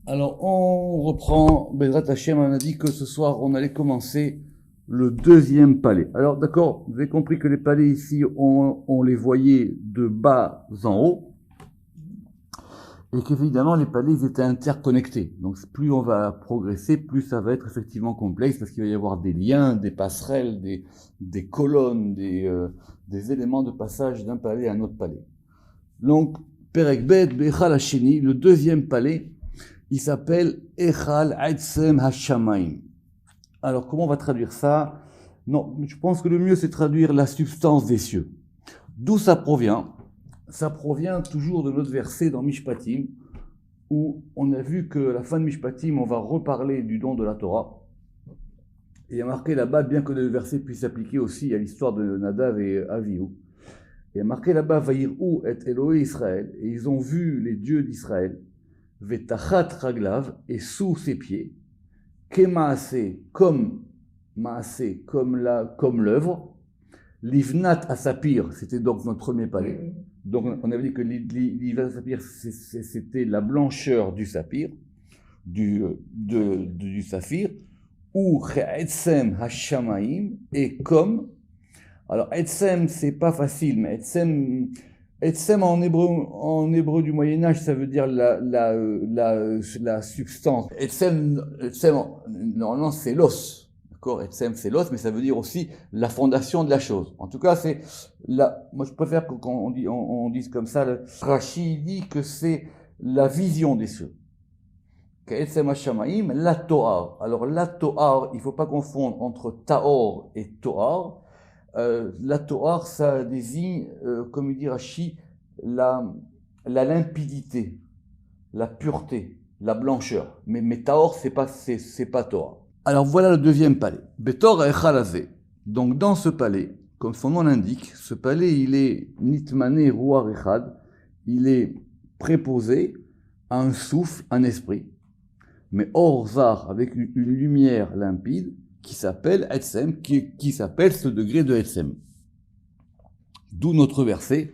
Alors, on reprend, Bezrat Hashem, on a dit que ce soir, on allait commencer le deuxième palais. Alors, d'accord, vous avez compris que les palais ici, on les voyait de bas en haut, et qu'évidemment, les palais, ils étaient interconnectés. Donc, plus on va progresser, plus ça va être effectivement complexe, parce qu'il va y avoir des liens, des passerelles, des colonnes, des éléments de passage d'un palais à un autre palais. Donc, Perek Bet, Bechal Hasheni, le deuxième palais, il s'appelle Echal Aitzem Hashamayim. Alors, comment on va traduire ça? Non, je pense que le mieux, c'est traduire la substance des cieux. D'où ça provient? Ça provient toujours de notre verset dans Mishpatim, où on a vu que à la fin de Mishpatim, on va reparler du don de la Torah. Et il y a marqué là-bas, bien que le verset puisse s'appliquer aussi à l'histoire de Nadav et Avihu. Il y a marqué là-bas, Vayir'u et Elohé Israël, et ils ont vu les dieux d'Israël, Vetachat Raglav, et sous ses pieds, Kemaase, comme Maase, comme l'œuvre, Livnat Asapir, c'était donc notre premier palais. Donc on avait dit que Livnat Asapir, c'était la blancheur du saphir, du saphir, ou Che'etzem Hashamaim, et comme, alors Etzem, c'est pas facile, mais Etzem en hébreu du Moyen-Âge, ça veut dire la substance. Etzem, normalement, c'est l'os. D'accord? Etzem, c'est l'os, mais ça veut dire aussi la fondation de la chose. En tout cas, moi, je préfère que quand on dise comme ça, Rashi dit que c'est la vision des cieux. Etzem Hashamaim, la Toar. Alors, la Toar, il faut pas confondre entre Taor et Toar. La Toar, ça désigne, comme il dit Rashi, la limpidité, la pureté, la blancheur. Mais Taor, c'est pas Toar. Alors voilà le deuxième palais. Betor Echalazé. Donc dans ce palais, comme son nom l'indique, ce palais, il est Nitmané Ruar Echad, il est préposé à un souffle, un esprit, mais Orzar, avec une lumière limpide, qui s'appelle Etzem, qui s'appelle ce degré de Etzem. D'où notre verset,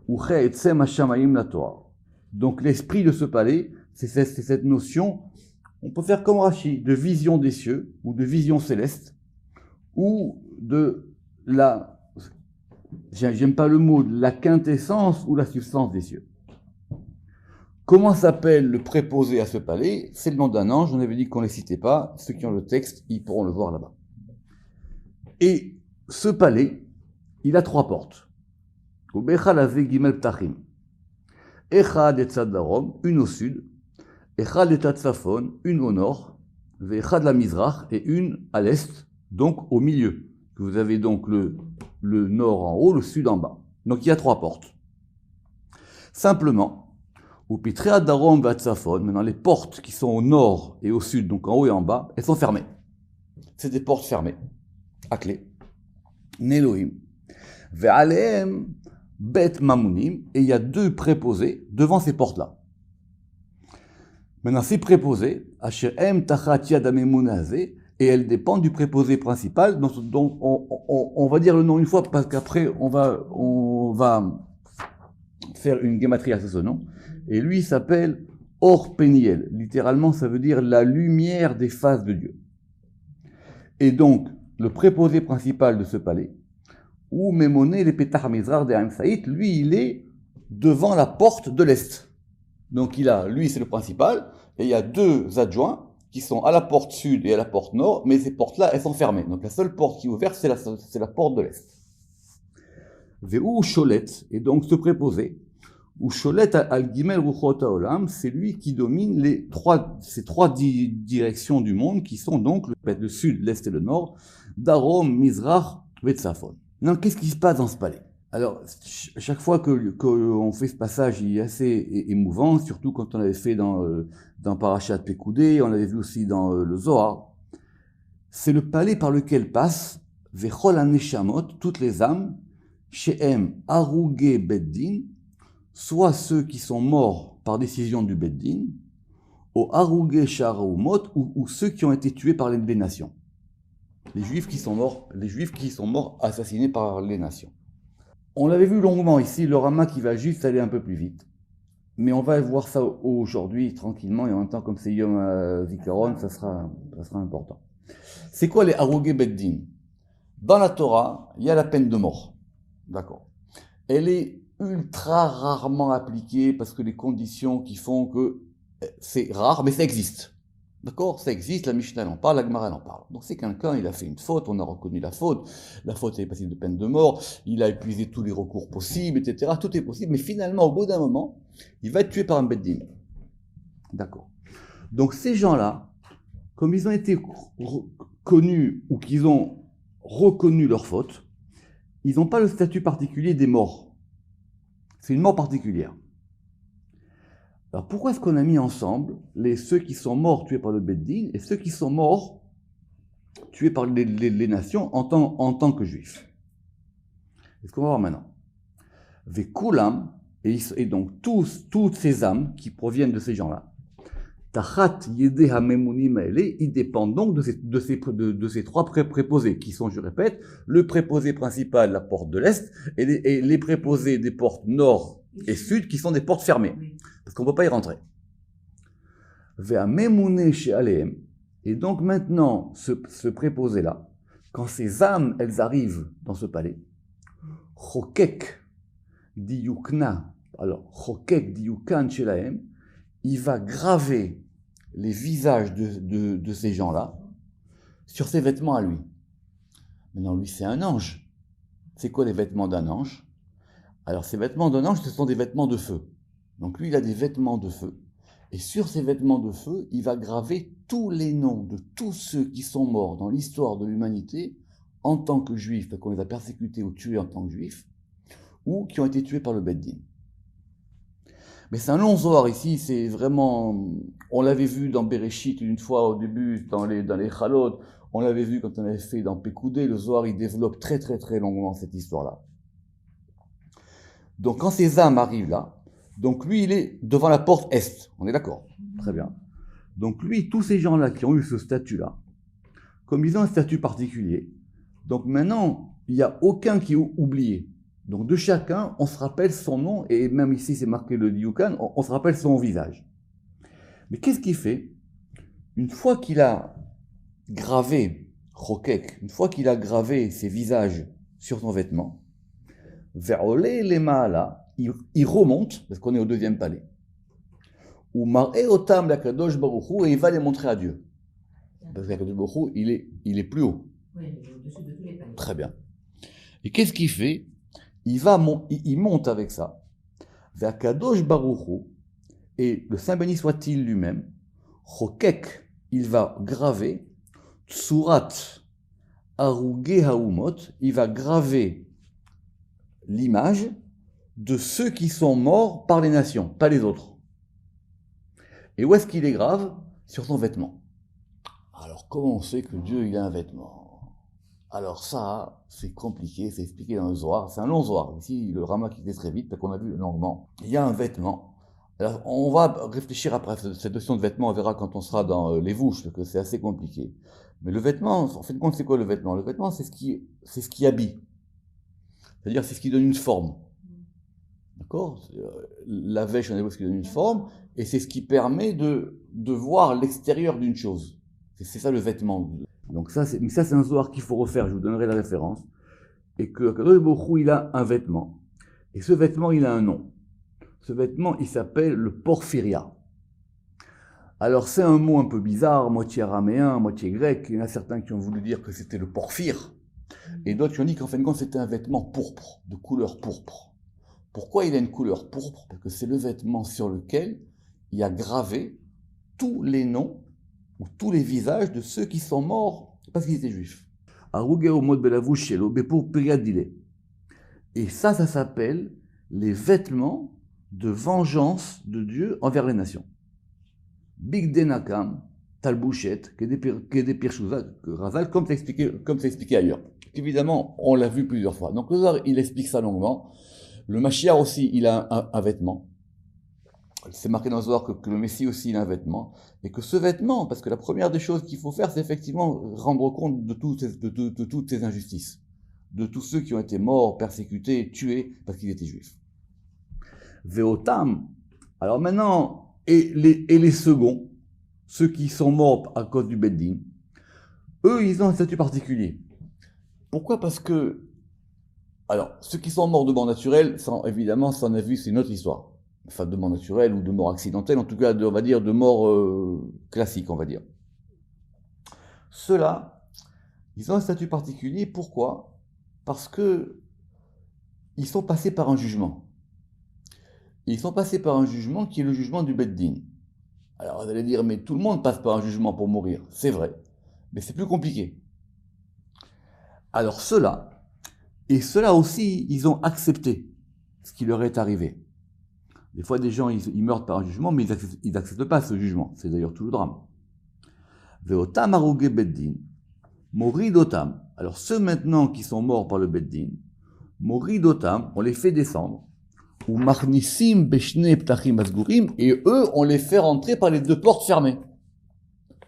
Uche Etzem Hashamayim la Torah. Donc l'esprit de ce palais, c'est cette notion, on peut faire comme Rashi, de vision des cieux, ou de vision céleste, ou de j'aime pas le mot, de la quintessence ou la substance des cieux. Comment s'appelle le préposé à ce palais? C'est le nom d'un ange, on avait dit qu'on ne les citait pas, ceux qui ont le texte, ils pourront le voir là-bas. Et ce palais, il a 3 portes. Echad et Tzad Darom, une au sud, Echad et Tzad Safon, une au nord, Echad la Mizrach et une à l'est, donc au milieu. Vous avez donc le nord en haut, le sud en bas. Donc il y a 3 portes. Simplement, au Pitrea Darom va Tzafon, maintenant les portes qui sont au nord et au sud, donc en haut et en bas, elles sont fermées. C'est des portes fermées, à clé. Nelohim. Ve'aleem bet mamunim, et il y a 2 préposés devant ces portes-là. Maintenant, ces préposés, asher em tachat yad hamemunazeh, et elles dépendent du préposé principal, dont on va dire le nom une fois, parce qu'après, on va faire une guématrie à ce nom. Et lui, il s'appelle Or Peniel. Littéralement, ça veut dire la lumière des faces de Dieu. Et donc, le préposé principal de ce palais, ou Mémoné les Pétar Mizrar de Saïd, lui, il est devant la porte de l'Est. Donc, lui, c'est le principal, et il y a 2 adjoints qui sont à la porte sud et à la porte nord, mais ces portes-là, elles sont fermées. Donc, la seule porte qui est ouverte, c'est la porte de l'Est. Ve'u Cholet, et donc ce préposé, ou Cholet al-Gimel Ruchot Haolam, c'est lui qui domine ces 3 directions du monde, qui sont donc le sud, l'est et le nord, Darom, Mizrach, Vetzafon. Non, qu'est-ce qui se passe dans ce palais? Alors, chaque fois qu'on fait ce passage, il est assez émouvant, surtout quand on l'avait fait dans Parashat Pekoudé, on l'avait vu aussi dans le Zohar. C'est le palais par lequel passent Vechol Haneshamot, toutes les âmes, Shehem Arouge Beddin, soit ceux qui sont morts par décision du Beddin, au Arouge Sharaumot, ou ceux qui ont été tués par les nations. Les juifs qui sont morts assassinés par les nations. On l'avait vu longuement ici, le Rama qui va juste aller un peu plus vite. Mais on va voir ça aujourd'hui tranquillement et en même temps comme c'est Yom Zikaron, ça sera important. C'est quoi les Harugei Beddin? Dans la Torah, il y a la peine de mort. D'accord. Elle est ultra rarement appliquée parce que les conditions qui font que c'est rare, mais ça existe. D'accord? Ça existe, la Mishnah en parle, la Gemara en parle. Donc c'est quelqu'un, il a fait une faute, on a reconnu la faute est passible de peine de mort, il a épuisé tous les recours possibles, etc. Tout est possible, mais finalement, au bout d'un moment, il va être tué par un Beddin. D'accord. Donc ces gens-là, comme ils ont été connus ou qu'ils ont reconnu leur faute, ils n'ont pas le statut particulier des morts. C'est une mort particulière. Alors pourquoi est-ce qu'on a mis ensemble ceux qui sont morts tués par le Beddin et ceux qui sont morts tués par les nations en tant que juifs? C'est ce qu'on va voir maintenant. Vekulam, et donc toutes ces âmes qui proviennent de ces gens-là, Tachat Yede Hamemunim Aele, ils dépendent donc de ces trois préposés, qui sont, je répète, le préposé principal, la porte de l'Est, et les préposés des portes nord et sud, qui sont des portes fermées, parce qu'on ne peut pas y rentrer. Ve'amemune she'aleem, et donc maintenant, ce préposé-là, quand ces âmes, elles arrivent dans ce palais, Chokek diyukna, alors Chokek diyukan shelaem, il va graver les visages de ces gens-là sur ses vêtements à lui. Maintenant, lui, c'est un ange. C'est quoi les vêtements d'un ange? Alors, ces vêtements d'un ange, ce sont des vêtements de feu. Donc, lui, il a des vêtements de feu. Et sur ces vêtements de feu, il va graver tous les noms de tous ceux qui sont morts dans l'histoire de l'humanité en tant que juifs, parce qu'on les a persécutés ou tués en tant que juifs, ou qui ont été tués par le Beddin. Mais c'est un long zohar ici, c'est vraiment... On l'avait vu dans Bereshit une fois au début, dans les Chalot, on l'avait vu quand on avait fait dans Pekoudé, le zohar il développe très très très longuement cette histoire-là. Donc quand ces âmes arrivent là, donc lui il est devant la porte Est, on est d'accord? Très bien. Donc lui, tous ces gens-là qui ont eu ce statut-là, comme ils ont un statut particulier, donc maintenant, il n'y a aucun qui est oublié. Donc de chacun, on se rappelle son nom, et même ici c'est marqué le Diyukan, on se rappelle son visage. Mais qu'est-ce qu'il fait? Une fois qu'il a gravé, Chokek, une fois qu'il a gravé ses visages sur son vêtement, Ve'olé les Ma'ala, il remonte, parce qu'on est au deuxième palais, ou Mar'e Otam la Kadosh Baruch Hu, et il va les montrer à Dieu. Parce que la Kadosh Baruch Hu, il est plus haut. Oui, il est au-dessus de tous les palais. Très bien. Et qu'est-ce qu'il fait? Il monte avec ça vers Kadosh Baruch Hu, et le Saint béni soit-il lui-même, Chokek, il va graver Tsurat Harugei Haumot, il va graver l'image de ceux qui sont morts par les nations, pas les autres. Et où est-ce qu'il les grave? Sur son vêtement. Alors comment on sait que Dieu il a un vêtement? Alors ça, c'est compliqué, c'est expliqué dans le Zohar, c'est un long Zohar. Ici, le Rama qui fait très vite, parce qu'on a vu longuement. Il y a un vêtement. Alors, on va réfléchir après cette notion de vêtement, on verra quand on sera dans les vouches, parce que c'est assez compliqué. Mais le vêtement, en fin de compte, c'est quoi le vêtement? Le vêtement, c'est ce qui habille. C'est-à-dire, c'est ce qui donne une forme. D'accord? La vêche, on a vu ce qui donne une forme, et c'est ce qui permet de voir l'extérieur d'une chose. C'est ça le vêtement. Donc ça, c'est un Zohar qu'il faut refaire, je vous donnerai la référence. Et que Kadosh Baruch Hu, il a un vêtement. Et ce vêtement, il a un nom. Ce vêtement, il s'appelle le porphyria. Alors c'est un mot un peu bizarre, moitié araméen, moitié grec. Il y en a certains qui ont voulu dire que c'était le porphyre. Et d'autres qui ont dit qu'en fin de compte, c'était un vêtement pourpre, de couleur pourpre. Pourquoi il a une couleur pourpre? Parce que c'est le vêtement sur lequel il y a gravé tous les noms ou tous les visages de ceux qui sont morts parce qu'ils étaient juifs. Et ça s'appelle les vêtements de vengeance de Dieu envers les nations. Big Denakam, Talbouchet, Razal, comme c'est expliqué ailleurs. Évidemment, on l'a vu plusieurs fois. Donc le Zohar, il explique ça longuement. Le Mashiach aussi, il a un vêtement. C'est marqué dans le Zohar que le Messie aussi il a un vêtement, et que ce vêtement, parce que la première des choses qu'il faut faire, c'est effectivement rendre compte de toutes ces injustices, de tous ceux qui ont été morts, persécutés, tués, parce qu'ils étaient juifs. Veotam, Alors maintenant, et les seconds, ceux qui sont morts à cause du Beddin, eux, ils ont un statut particulier. Pourquoi? Parce que, alors, ceux qui sont morts de mort naturelle, évidemment, ça on a vu, c'est une autre histoire. Enfin, de mort naturelle ou de mort accidentelle, en tout cas, on va dire de mort classique, on va dire. Ceux-là, ils ont un statut particulier. Pourquoi? Parce que ils sont passés par un jugement. Ils sont passés par un jugement qui est le jugement du Beddin. Alors vous allez dire, mais tout le monde passe par un jugement pour mourir. C'est vrai, mais c'est plus compliqué. Alors ceux-là, et ceux-là aussi, ils ont accepté ce qui leur est arrivé. Des fois, des gens, ils meurent par un jugement, mais ils n'acceptent pas ce jugement. C'est d'ailleurs tout le drame. Veotam aruge Beddin, moridotam. Alors ceux maintenant qui sont morts par le Beddin, moridotam, on les fait descendre. Ou marnissim beshne ptachim asgurim, et eux, on les fait rentrer par les deux portes fermées,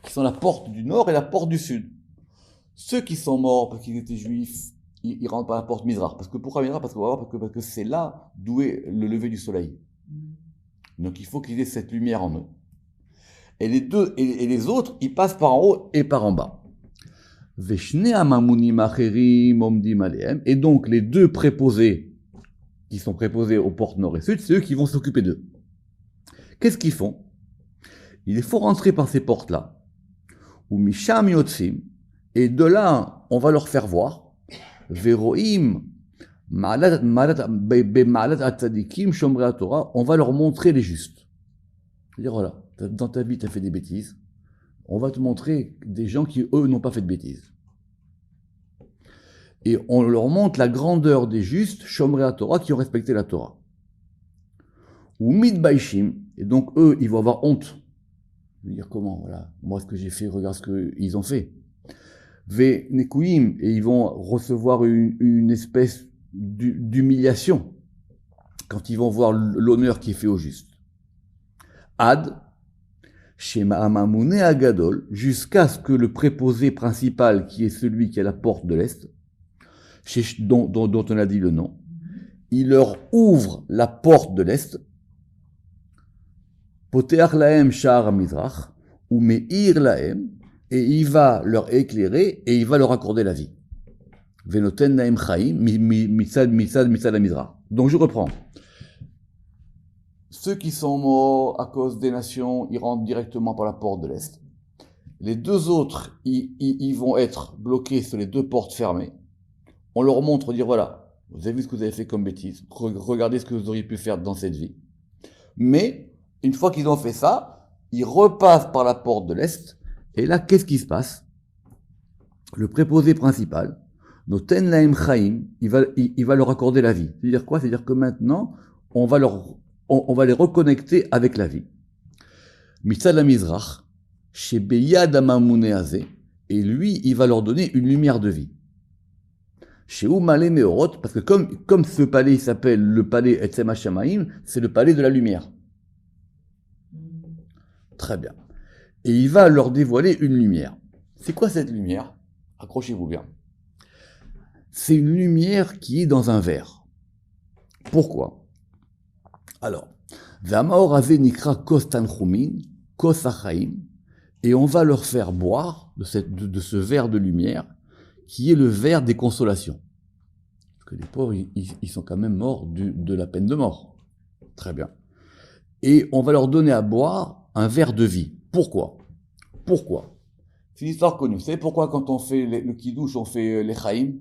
qui sont la porte du nord et la porte du sud. Ceux qui sont morts parce qu'ils étaient juifs, ils rentrent par la porte Mizrach. Pourquoi Mizrach? Parce que c'est là d'où est le lever du soleil. Donc il faut qu'ils aient cette lumière en eux. Et les autres, ils passent par en haut et par en bas. Et donc les deux préposés qui sont préposés aux portes nord et sud, c'est eux qui vont s'occuper d'eux. Qu'est-ce qu'ils font? Il faut rentrer par ces portes-là. Ou misham yotzim, et de là, on va leur faire voir. Veroim, on va leur montrer les justes. C'est-à-dire, voilà, dans ta vie, tu as fait des bêtises. On va te montrer des gens qui, eux, n'ont pas fait de bêtises. Et on leur montre la grandeur des justes, Shomrei Torah, qui ont respecté la Torah. Ou Midbaishim, et donc eux, ils vont avoir honte. Je veux dire, comment, voilà, moi, ce que j'ai fait, regarde ce qu'ils ont fait. Ve Nekuim, et ils vont recevoir une espèce d'humiliation quand ils vont voir l'honneur qui est fait aux justes. Ad, Shema Amamune Agadol, jusqu'à ce que le préposé principal, qui est celui qui est à la porte de l'Est, dont on a dit le nom, il leur ouvre la porte de l'Est, Poteach lahem sha'ar mizrach, ou me'ir lahem, et il va leur éclairer et il va leur accorder la vie. Venoten lahem chaim, mitzad mizrach. Donc je reprends. Ceux qui sont morts à cause des nations, ils rentrent directement par la porte de l'Est. Les deux autres, ils vont être bloqués sur les deux portes fermées. On leur montre, dire voilà, vous avez vu ce que vous avez fait comme bêtise, regardez ce que vous auriez pu faire dans cette vie. Mais, une fois qu'ils ont fait ça, ils repassent par la porte de l'Est, et là, qu'est-ce qui se passe? Le préposé principal, Noten lahem chaim, il va leur accorder la vie. C'est-à-dire quoi? C'est-à-dire que maintenant, on va les reconnecter avec la vie. Mitzad la Mizrach, chez Beyad Amamune Azeh, et lui, il va leur donner une lumière de vie. Chez Oumale Meorot, parce que comme ce palais s'appelle le palais Etzem HaShamayim, c'est le palais de la lumière. Très bien. Et il va leur dévoiler une lumière. C'est quoi cette lumière? Accrochez-vous bien. C'est une lumière qui est dans un verre. Pourquoi? Alors, V'amaor Azeh nikra kos tanchumin, kos achaim, et on va leur faire boire de ce verre de lumière, qui est le verre des consolations. Parce que les pauvres, ils sont quand même morts de la peine de mort. Très bien. Et on va leur donner à boire un verre de vie. Pourquoi? C'est une histoire connue. Vous savez pourquoi quand on fait le kidouche, on fait les chaim?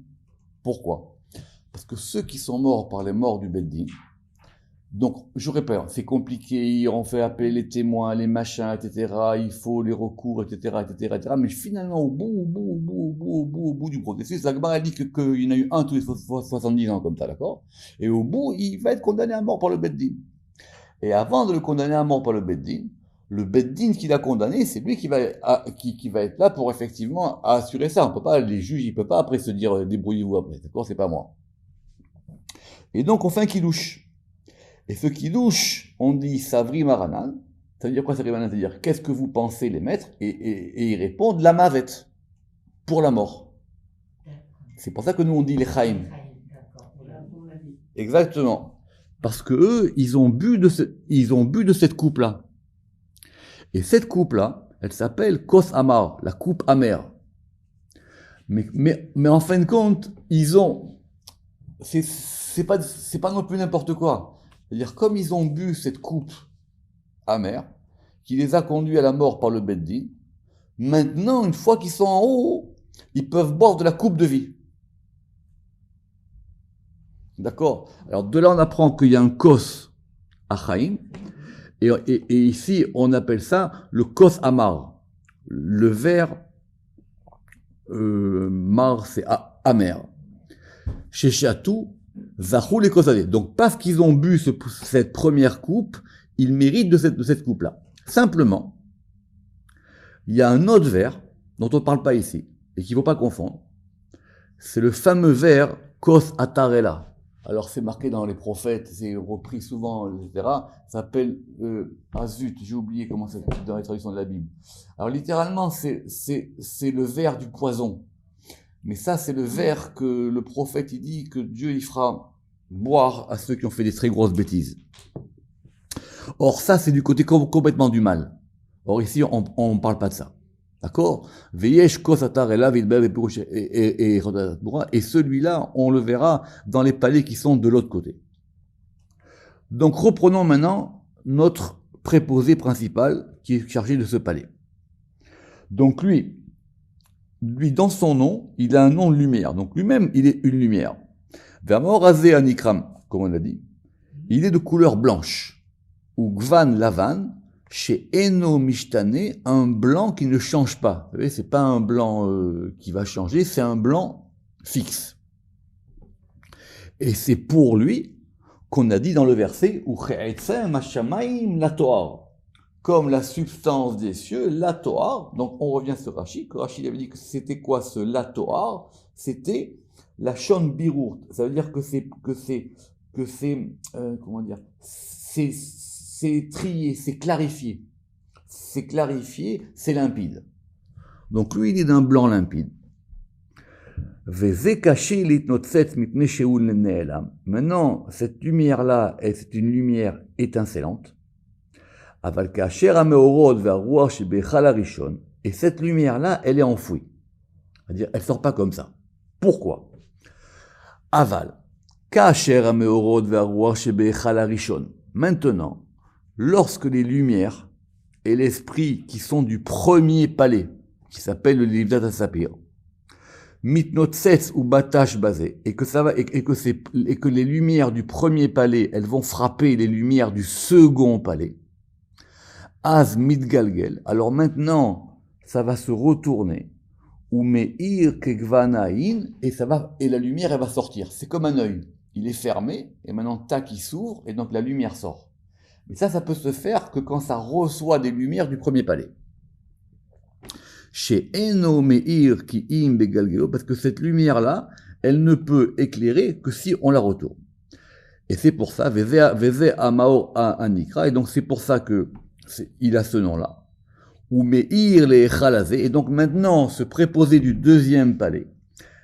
Pourquoi? Parce que ceux qui sont morts par les morts du Beddin, donc, je répète, c'est compliqué, on fait appeler les témoins, les machins, etc., il faut les recours, etc., mais finalement, au bout du processus, la Gemara dit qu'il y en a eu un tous les 70 ans comme ça, d'accord? Et au bout, il va être condamné à mort par le Beddin. Et avant de le condamner à mort par le Beddin qui l'a condamné, c'est lui qui va être là pour effectivement assurer ça. On peut pas, les juges, ils peuvent pas après se dire, débrouillez-vous après, d'accord? C'est pas moi. Et donc, on fait un kidouche. Et ce kidouche, on dit Savri Maranan. Ça veut dire quoi Savri Maranan? Ça veut dire qu'est-ce que vous pensez les maîtres? Et ils répondent la mavet, pour la mort. C'est pour ça que nous on dit les chaim. Exactement. Parce que eux, ils ont bu de cette coupe-là. Et cette coupe-là, elle s'appelle Kos Amar, la coupe amère. Mais en fin de compte, c'est pas non plus n'importe quoi. C'est-à-dire, comme ils ont bu cette coupe amère, qui les a conduits à la mort par le Beddin, maintenant, une fois qu'ils sont en haut, ils peuvent boire de la coupe de vie. D'accord? Alors, de là, on apprend qu'il y a un Kos Achaim, et ici, on appelle ça le Kos Amar. Le verre mar, c'est amer. Chez Chatou, Zachou les Kosadé. Donc, parce qu'ils ont bu cette première coupe, ils méritent de cette coupe-là. Simplement, il y a un autre verre dont on ne parle pas ici, et qu'il ne faut pas confondre. C'est le fameux verre Kos Atarela. Alors, c'est marqué dans les prophètes, c'est repris souvent, etc. Ça s'appelle Azut, j'ai oublié comment c'est dans les traductions de la Bible. Alors, littéralement, c'est le verre du poison. Mais ça, c'est le verre que le prophète, il dit que Dieu, il fera boire à ceux qui ont fait des très grosses bêtises. Or, ça, c'est du côté complètement du mal. Or, ici, on ne parle pas de ça. D'accord? Et celui-là, on le verra dans les palais qui sont de l'autre côté. Donc, reprenons maintenant notre préposé principal qui est chargé de ce palais. Donc, lui, dans son nom, il a un nom de lumière. Donc, lui-même, il est une lumière. Vermorazé anikram, comme on l'a dit. Il est de couleur blanche. Ou gvan lavan. Chez Eno Mishtane, un blanc qui ne change pas. Vous savez, c'est pas un blanc qui va changer, c'est un blanc fixe. Et c'est pour lui qu'on a dit dans le verset où la Torah, comme la substance des cieux, la Torah. Donc on revient sur Rashi. Rashi avait dit que c'était quoi ce la Torah? C'était la Shon Birour. Ça veut dire que c'est comment dire? C'est trié, c'est clarifié. C'est clarifié, c'est limpide. Donc lui, il est d'un blanc limpide. Maintenant, cette lumière-là, c'est une lumière étincelante. Et cette lumière-là, elle est enfouie. C'est-à-dire, elle ne sort pas comme ça. Pourquoi? Aval. Maintenant, lorsque les lumières et l'esprit qui sont du premier palais, qui s'appelle le Livdat Sapir, mitnotsets ou batash basé, et que les lumières du premier palais, elles vont frapper les lumières du second palais, az mitgalgel, alors maintenant, ça va se retourner, ou meir kegvanain, et la lumière, elle va sortir. C'est comme un œil. Il est fermé, et maintenant, tac, il s'ouvre, et donc la lumière sort. Mais ça peut se faire que quand ça reçoit des lumières du premier palais. Chez Eno Meir ki im begalgelo, parce que cette lumière-là, elle ne peut éclairer que si on la retourne. Et c'est pour ça, Veze Amaor Anikra, et donc c'est pour ça il a ce nom-là. Ou Meir le Echalazé, et donc maintenant, ce préposé du deuxième palais,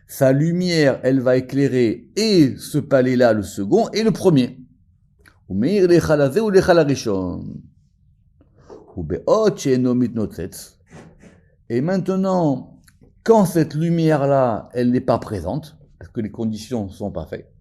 sa lumière, elle va éclairer et ce palais-là, le second, et le premier. Ou Meir le Echalazé ou le Echalarishon. Ou Be'ot she'eno mitnotzet. Et maintenant, quand cette lumière-là, elle n'est pas présente, parce que les conditions ne sont pas faites,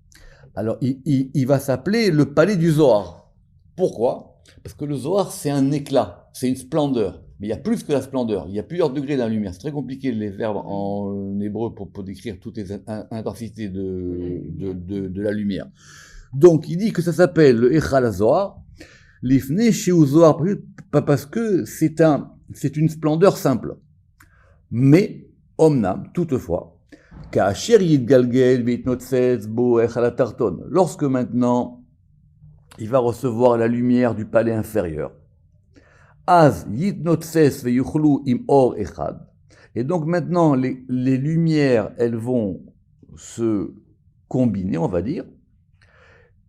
alors il va s'appeler le palais du Zohar. Pourquoi? Parce que le Zohar, c'est un éclat, c'est une splendeur. Mais il y a plus que la splendeur, il y a plusieurs degrés dans la lumière. C'est très compliqué les verbes en hébreu pour décrire toutes les intensités de la lumière. Donc il dit que ça s'appelle le Echal Zohar, l'Ifne Sheu Zohar, parce que c'est une splendeur simple. Mais, omnam, toutefois, lorsque maintenant il va recevoir la lumière du palais inférieur, et donc maintenant les lumières, elles vont se combiner, on va dire,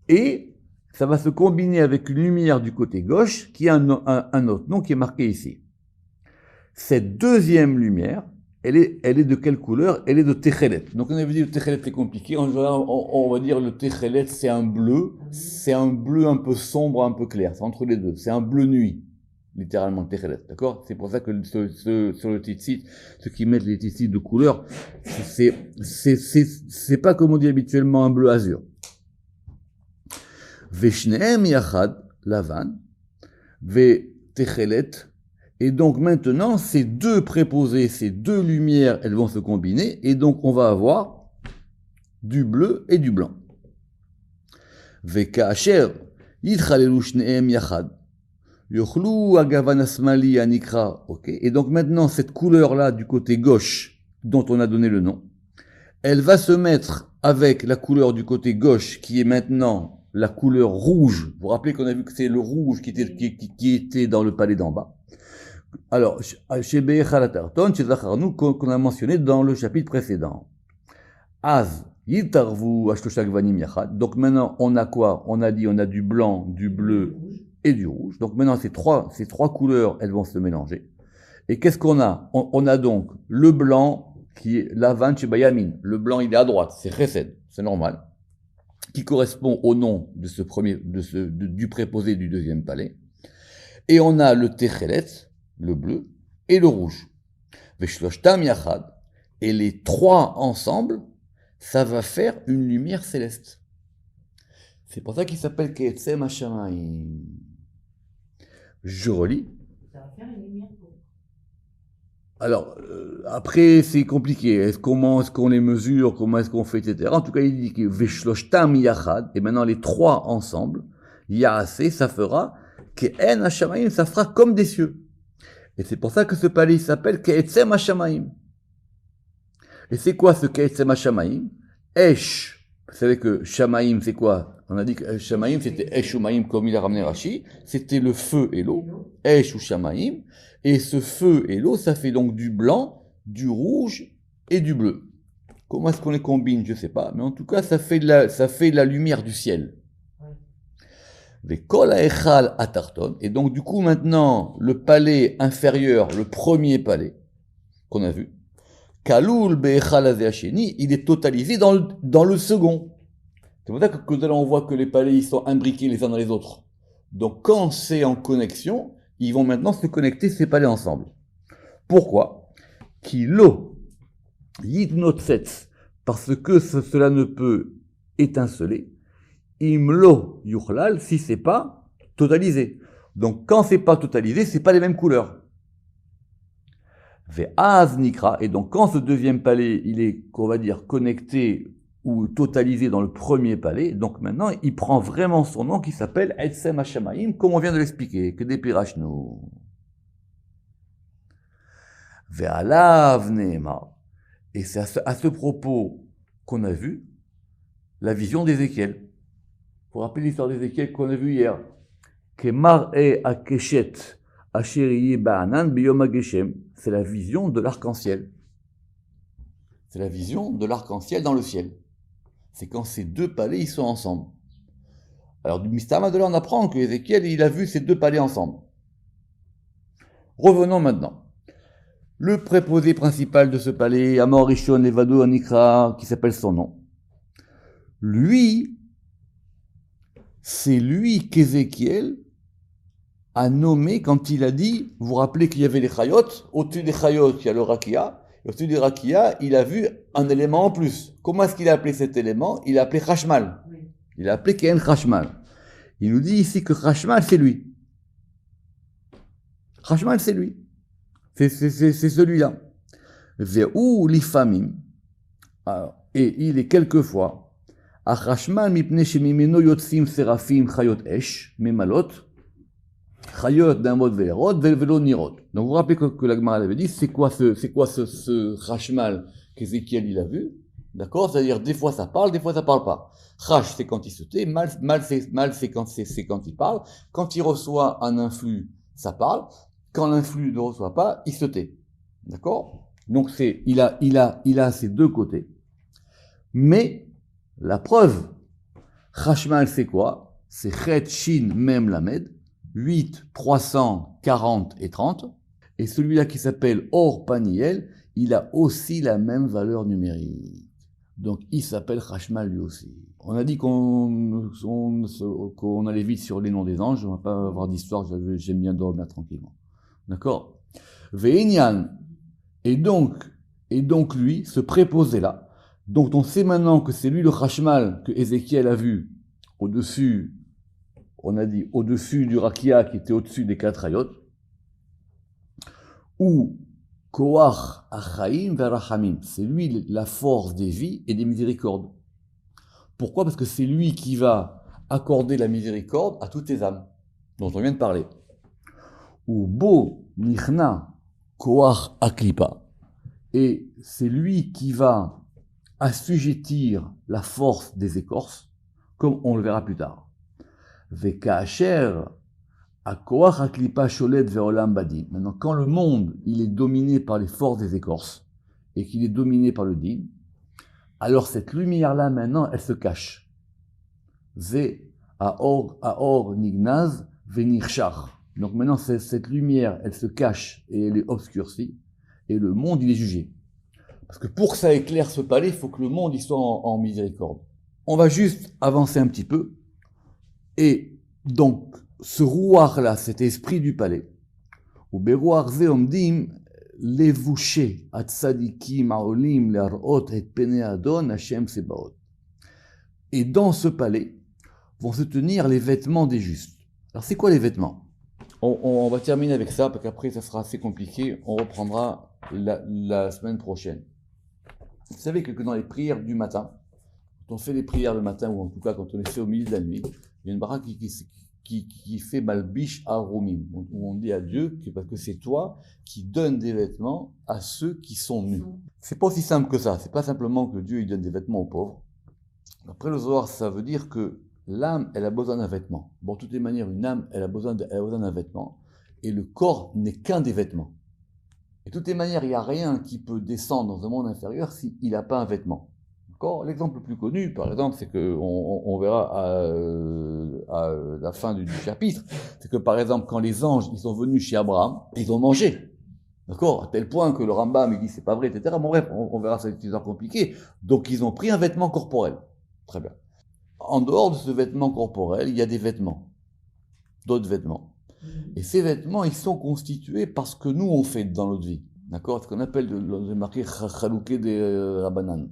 et ça va se combiner avec une lumière du côté gauche qui a un autre nom qui est marqué ici. Cette deuxième lumière, elle est de quelle couleur? Elle est de Techelet. Donc on avait dit le Techelet c'est compliqué. On va dire le Techelet c'est un bleu un peu sombre, un peu clair. C'est entre les deux. C'est un bleu nuit, littéralement le Techelet. D'accord? C'est pour ça que sur le tzitzit, ceux qui mettent les tzitzit de couleur, c'est pas comme on dit habituellement un bleu azur. Veshneem yachad lavan, ve Techelet. Et donc maintenant, ces deux préposés, ces deux lumières, elles vont se combiner, et donc on va avoir du bleu et du blanc. Vekasher yitchalelu shneem yachad, yochlu agavan asmali anikra. Ok. Et donc maintenant, cette couleur-là du côté gauche, dont on a donné le nom, elle va se mettre avec la couleur du côté gauche, qui est maintenant la couleur rouge. Vous vous rappelez qu'on a vu que c'est le rouge qui était dans le palais d'en bas. Alors, chez Be'echal Atarton, chez Zacharnou, qu'on a mentionné dans le chapitre précédent. Az, yitarvu ashlosha gvanim yachad. Donc maintenant, on a quoi? On a dit, on a du blanc, du bleu et du rouge. Donc maintenant, ces trois couleurs, elles vont se mélanger. Et qu'est-ce qu'on a? On a donc le blanc, qui est lavan chez Bayamin. Le blanc, il est à droite, c'est chesed, c'est normal. Qui correspond au nom de ce premier, du préposé du deuxième palais. Et on a le techelet, le bleu, et le rouge. Veshloshtam yachad. Et les trois ensemble, ça va faire une lumière céleste. C'est pour ça qu'il s'appelle Ke'etzem HaShamayim. Je relis. Ça va faire une lumière pour. Alors, après, c'est compliqué. Comment est-ce qu'on les mesure? Comment est-ce qu'on fait, etc. En tout cas, il dit que Veshloshtam yachad. Et maintenant, les trois ensemble, Ya'aseh, ça fera Ke'en HaShamayim, ça fera comme des cieux. Et c'est pour ça que ce palais s'appelle Ke'etzem HaShamayim. Et c'est quoi ce Ke'etzem HaShamayim? Esh. Vous savez que Shamaim, c'est quoi? On a dit que Shamaim, c'était Esh ou Maim, comme il a ramené Rashi. C'était le feu et l'eau. Esh ou Shamaim. Et ce feu et l'eau, ça fait donc du blanc, du rouge et du bleu. Comment est-ce qu'on les combine? Je sais pas. Mais en tout cas, ça fait de la lumière du ciel. Et donc du coup maintenant, le palais inférieur, le premier palais qu'on a vu, Kaloul Be'echal Azeh, il est totalisé dans le second. C'est pour ça que là on voit que les palais ils sont imbriqués les uns dans les autres. Donc quand c'est en connexion, ils vont maintenant se connecter ces palais ensemble. Pourquoi? Kilo Yitnotsetz, parce que cela ne peut étinceler. Imlo yuchlal, si c'est pas totalisé. Donc, quand c'est pas totalisé, c'est pas les mêmes couleurs. Ve'az nikra, et donc quand ce deuxième palais, il est, qu'on va dire, connecté ou totalisé dans le premier palais, donc maintenant, il prend vraiment son nom qui s'appelle Etzem HaShamayim, comme on vient de l'expliquer, que des pirachnou. Ve'alav ne'ema. Et c'est à ce propos qu'on a vu la vision d'Ézéchiel. Pour rappeler l'histoire d'Ézéchiel qu'on a vu hier. Kemar e akeshet asheriye ba'anan biyom hageshem. C'est la vision de l'arc-en-ciel. C'est la vision de l'arc-en-ciel dans le ciel. C'est quand ces deux palais ils sont ensemble. Alors du Mistama de là on apprend que Ézéchiel il a vu ces deux palais ensemble. Revenons maintenant. Le préposé principal de ce palais, Amor Rishon Levado Anikra, qui s'appelle son nom. Lui, c'est lui qu'Ézéchiel a nommé quand il a dit, vous vous rappelez qu'il y avait les chayot, au-dessus des chayot, il y a le rakia, et au-dessus des rakia, il a vu un élément en plus. Comment est-ce qu'il a appelé cet élément? Il a appelé Chashmal. Oui. Il a appelé Ken Chashmal. Il nous dit ici que Chashmal, c'est lui. Chashmal, c'est lui. C'est celui-là. Ve'u lifamim. Et il est quelquefois החשמל מפני שממנו יוצאים שרפים חיות אש, ממלות, חיות נעמות ולרות ולא נראות. Donc vous vous rappelez que la Gemara avait dit, c'est quoi ce chashmal qu'Ézéchiel il a vu? D'accord? C'est-à-dire, des fois ça parle, des fois ça parle pas. Chash, c'est quand il se tait, mal c'est quand il parle. Quand il reçoit un influx, ça parle. Quand l'influx ne reçoit pas, il se tait. D'accord? Donc il a ces deux côtés. Mais, la preuve, Chashmal c'est quoi? C'est Chet, Shin, Mem, Lamed, 8, 340 et 30. Et celui-là qui s'appelle Or, Paniel, il a aussi la même valeur numérique. Donc, il s'appelle Chashmal lui aussi. On a dit qu'on allait vite sur les noms des anges, on va pas avoir d'histoire, j'aime bien dormir tranquillement. D'accord? Ve'inyan. Et donc lui, ce préposé-là, donc on sait maintenant que c'est lui le Chashmal que Ézéchiel a vu au-dessus, on a dit au-dessus du Rakia qui était au-dessus des 4 ayot, ou Koach Achaim Verachamim, c'est lui la force des vies et des miséricordes. Pourquoi? Parce que c'est lui qui va accorder la miséricorde à toutes les âmes, dont on vient de parler. Ou Bo Nichna Koach Aklipa, et c'est lui qui va assujettir la force des écorces, comme on le verra plus tard. Vekaasher Akoach Aklipa Sholet Veolam Badi. Maintenant, quand le monde il est dominé par les forces des écorces et qu'il est dominé par le din, alors cette lumière-là, maintenant, elle se cache. Ve Aor Nignaz Venirchar. Donc maintenant, cette lumière, elle se cache et elle est obscurcie, et le monde, il est jugé. Parce que pour que ça éclaire ce palais, il faut que le monde il soit en miséricorde. On va juste avancer un petit peu, et donc, ce rouar-là, cet esprit du palais, ou berouar zeomdim, levouché, atzadikim, aolim, l'arot, et pene adon, Hashem sebaot. Et dans ce palais, vont se tenir les vêtements des justes. Alors, c'est quoi les vêtements? On va terminer avec ça, parce qu'après, ça sera assez compliqué. On reprendra la semaine prochaine. Vous savez que dans les prières du matin, quand on fait les prières le matin, ou en tout cas quand on les fait au milieu de la nuit, il y a une braque qui fait Malbish Aromim, où on dit à Dieu que parce que c'est toi qui donnes des vêtements à ceux qui sont nus. C'est pas aussi simple que ça. C'est pas simplement que Dieu il donne des vêtements aux pauvres. Après le Zohar, ça veut dire que l'âme, elle a besoin d'un vêtement. Bon, de toutes les manières, une âme, elle a besoin d'un vêtement, et le corps n'est qu'un des vêtements. Et de toutes les manières, il n'y a rien qui peut descendre dans un monde inférieur s'il n'a pas un vêtement. L'exemple le plus connu, par exemple, c'est que on verra à la fin du chapitre, c'est que par exemple, quand les anges ils sont venus chez Abraham, ils ont mangé, d'accord, à tel point que le Rambam il dit c'est pas vrai, etc. Bon bref, on verra cette histoire compliquée. Donc ils ont pris un vêtement corporel, très bien. En dehors de ce vêtement corporel, il y a des vêtements, d'autres vêtements, et ces vêtements ils sont constitués par ce que nous on fait dans notre vie, d'accord, ce qu'on appelle le marqué chalouké des Rabbanan.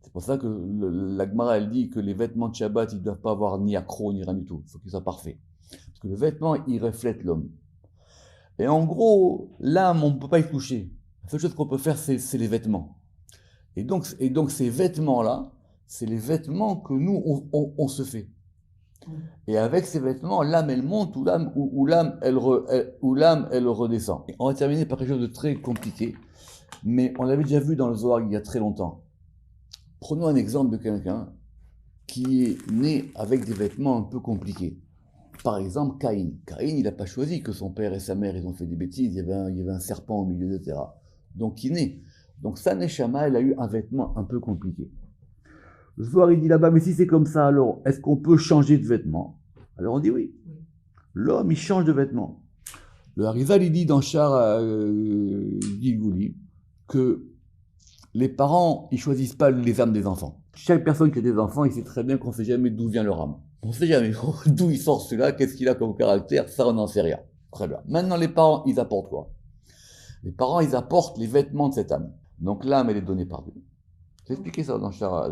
C'est pour ça que la Gemara, elle dit que les vêtements de Shabbat, ils ne doivent pas avoir ni accro, ni rien du tout. Il faut qu'ils soient parfaits. Parce que le vêtement, il reflète l'homme. Et en gros, l'âme, on ne peut pas y toucher. La seule chose qu'on peut faire, c'est les vêtements. Et donc ces vêtements-là, c'est les vêtements que nous, on se fait. Et avec ces vêtements, l'âme, elle monte, ou l'âme, elle redescend. Et on va terminer par quelque chose de très compliqué. Mais on l'avait déjà vu dans le Zohar il y a très longtemps. Prenons un exemple de quelqu'un qui est né avec des vêtements un peu compliqués. Par exemple, Caïn. Caïn, il n'a pas choisi que son père et sa mère, ils ont fait des bêtises, il y avait un serpent au milieu, etc. Donc, il naît. Donc, sa neshama, elle a eu un vêtement un peu compliqué. Le soir, il dit là-bas, mais si c'est comme ça, alors, est-ce qu'on peut changer de vêtement? Alors, on dit oui. L'homme, il change de vêtement. Le Harizal, il dit dans Shar Gilgouli que les parents, ils choisissent pas les âmes des enfants. Chaque personne qui a des enfants, il sait très bien qu'on sait jamais d'où vient leur âme. On sait jamais d'où il sort celui-là, qu'est-ce qu'il a comme caractère, ça on n'en sait rien. Très bien. Maintenant, les parents, ils apportent quoi? Les parents, ils apportent les vêtements de cette âme. Donc l'âme, elle est donnée par Dieu. J'ai expliqué ça dans Shar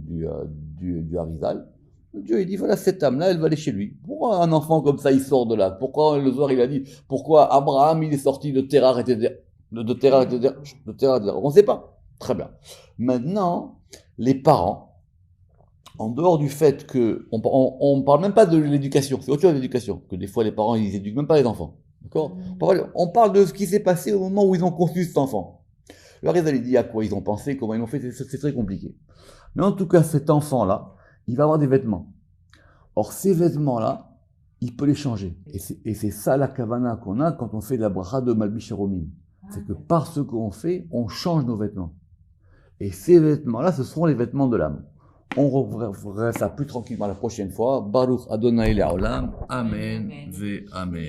du Harizal. Dieu, il dit, voilà, cette âme-là, elle va aller chez lui. Pourquoi un enfant comme ça, il sort de là? Pourquoi le Zohar, il a dit, pourquoi Abraham, il est sorti de Terrar, etc. De Terrar, on ne sait pas. Très bien. Maintenant, les parents, en dehors du fait que, on parle même pas de l'éducation, c'est autre chose l'éducation, que des fois les parents, ils éduquent même pas les enfants. D'accord? On parle de ce qui s'est passé au moment où ils ont conçu cet enfant. Le Harizal, il dit à quoi ils ont pensé, comment ils l'ont fait, c'est très compliqué. Mais en tout cas, cet enfant-là, il va avoir des vêtements. Or, ces vêtements-là, il peut les changer. Et c'est ça la kavana qu'on a quand on fait la bracha de Malbish Aromim. C'est que par ce qu'on fait, on change nos vêtements. Et ces vêtements-là, ce seront les vêtements de l'âme. On reverra ça plus tranquillement la prochaine fois. Baruch Adonai Le'olam. Amen. Ve Amen.